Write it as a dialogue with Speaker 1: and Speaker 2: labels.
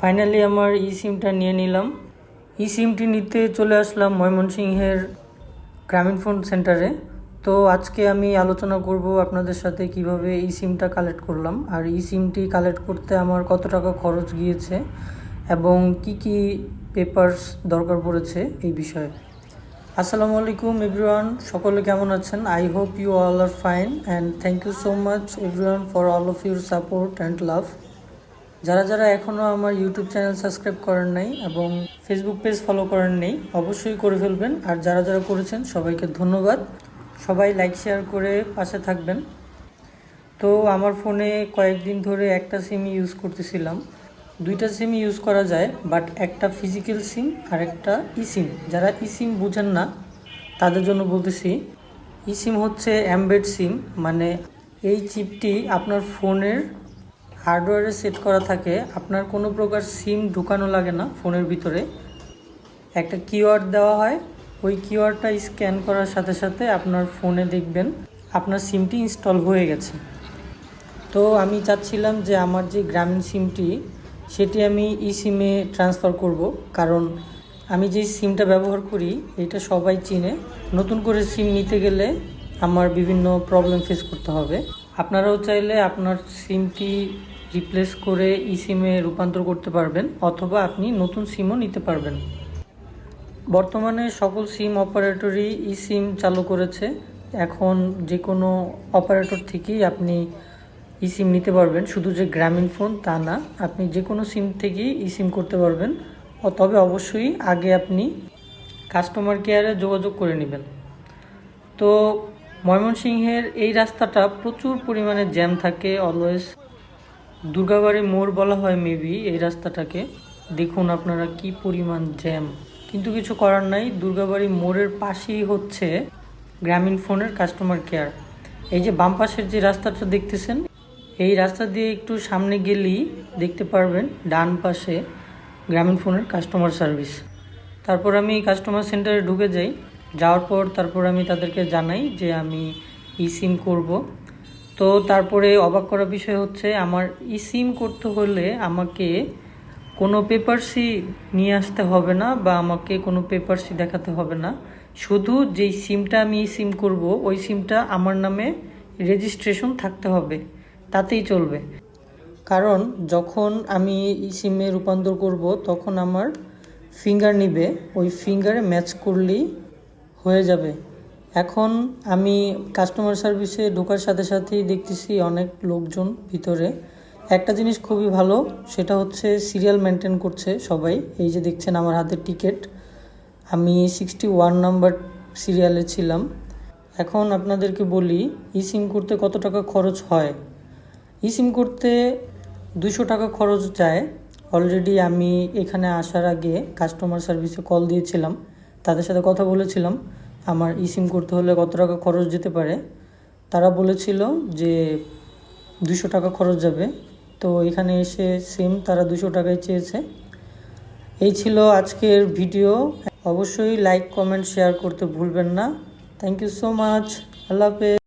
Speaker 1: Finally আমার ই সিমটা নিয়ে নিলাম। ই সিমটি নিতে চলে আসলাম ময়মনসিংহের গ্রামীণ ফোন সেন্টারে। তো আজকে আমি আলোচনা করব আপনাদের সাথে কিভাবে ই সিমটা কালেক্ট করলাম, আর ই সিমটি কালেক্ট করতে আমার কত টাকা খরচ গিয়েছে এবং কি কি পেপারস দরকার পড়েছে এই বিষয়ে। আসসালামু আলাইকুম এভরিওয়ান, সকলে কেমন আছেন? I hope you all are fine and thank you so much everyone for all of your support and love. যারা এখনও আমার ইউটিউব চ্যানেল সাবস্ক্রাইব করেন নাই এবং ফেসবুক পেজ ফলো করেন নাই, অবশ্যই করে ফেলবেন। আর যারা করেছেন সবাইকে ধন্যবাদ। সবাই লাইক শেয়ার করে পাশে থাকবেন। তো আমার ফোনে কয়েকদিন ধরে একটা সিম ইউজ করতেছিলাম। দুইটা সিম ইউজ করা যায়, বাট একটা ফিজিক্যাল সিম আর একটা ই সিম। যারা ই সিম বুঝেন না তাদের জন্য বলতেছি, ই সিম হচ্ছে অ্যাম্বেড সিম, মানে এই চিপটি আপনার ফোনের হার্ডওয়্যারে সেট করা থাকে। আপনার কোনো প্রকার সিম ঢুকানো লাগে না ফোনের ভিতরে। একটা কিওয়ার্ড দেওয়া হয়, ওই কিওয়ার্ডটা স্ক্যান করার সাথে সাথে আপনার ফোনে দেখবেন আপনার সিমটি ইনস্টল হয়ে গেছে। তো আমি চাচ্ছিলাম যে আমার যে গ্রামীণ সিমটি সেটি আমি ই সিমে ট্রান্সফার করব, কারণ আমি যে সিমটা ব্যবহার করি এটা সবাই চিনে। নতুন করে সিম নিতে গেলে আমার বিভিন্ন প্রবলেম ফেস করতে হবে। আপনারাও চাইলে আপনার সিমটি রিপ্লেস করে ই সিমে রূপান্তর করতে পারবেন, অথবা আপনি নতুন সিমও নিতে পারবেন। বর্তমানে সকল সিম অপারেটরই ই সিম চালু করেছে। এখন যে কোনো অপারেটর থেকেই আপনি ই সিম নিতে পারবেন, শুধু যে গ্রামীণ ফোন তা না, আপনি যে কোনো সিম থেকেই ই সিম করতে পারবেন। তবে অবশ্যই আগে আপনি কাস্টমার কেয়ারে যোগাযোগ করে নেবেন। তো ময়মনসিংহের এই রাস্তাটা প্রচুর পরিমাণে জ্যাম থাকে অলওয়েজ। দুর্গাবাড়ি মোড় বলা হয় মেবি এই রাস্তাটাকে। দেখুন আপনারা কি পরিমাণ জ্যাম, কিন্তু কিছু করার নাই। দুর্গাবাড়ি মোড়ের পাশেই হচ্ছে গ্রামীণ ফোনের কাস্টমার কেয়ার। এই যে বাম পাশের যে রাস্তাটা দেখতেছেন, এই রাস্তা দিয়ে একটু সামনে গেলেই দেখতে পারবেন ডান পাশে গ্রামীণ ফোনের কাস্টমার সার্ভিস। তারপর আমি কাস্টমার সেন্টারে ঢুকে যাই। যাওয়ার পর তারপর আমি তাদেরকে জানাই যে আমি ই সিম করব। তো তারপরে অবাক করার বিষয় হচ্ছে, আমার ই সিম করতে হলে আমাকে কোনো পেপারসই নিয়ে আসতে হবে না, বা আমাকে কোনো পেপারসই দেখাতে হবে না। শুধু যেই সিমটা আমি ই সিম করব ওই সিমটা আমার নামে রেজিস্ট্রেশন থাকতে হবে, তাতেই চলবে। কারণ যখন আমি ই সিমে রূপান্তর করব তখন আমার ফিঙ্গার নিবে, ওই ফিঙ্গারে ম্যাচ করলেই হয়ে যাবে। এখন আমি কাস্টমার সার্ভিসে ঢোকার সাথে সাথেই দেখতেছি অনেক লোকজন ভিতরে। একটা জিনিস খুবই ভালো, সেটা হচ্ছে সিরিয়াল মেনটেন করছে সবাই। এই যে দেখছেন আমার হাতের টিকিট, আমি 61 নাম্বার সিরিয়ালে ছিলাম। এখন আপনাদেরকে বলি ই সিম করতে কত টাকা খরচ হয়। ই সিম করতে 200 টাকা খরচ যায়। অলরেডি আমি এখানে আসার আগে কাস্টমার সার্ভিসে কল দিয়েছিলাম, তাদের সাথে কথা বলেছিলাম আমার ই সিম করতে হলে কত টাকা খরচ যেতে পারে। তারা বলেছিল যে 200 টাকা খরচ যাবে। তো এখানে এসে সেম তারা 200 টাকায় চেয়েছে। এই ছিল আজকের ভিডিও। অবশ্যই লাইক কমেন্ট শেয়ার করতে ভুলবেন না। Thank you so much. আল্লাহ হাফেজ।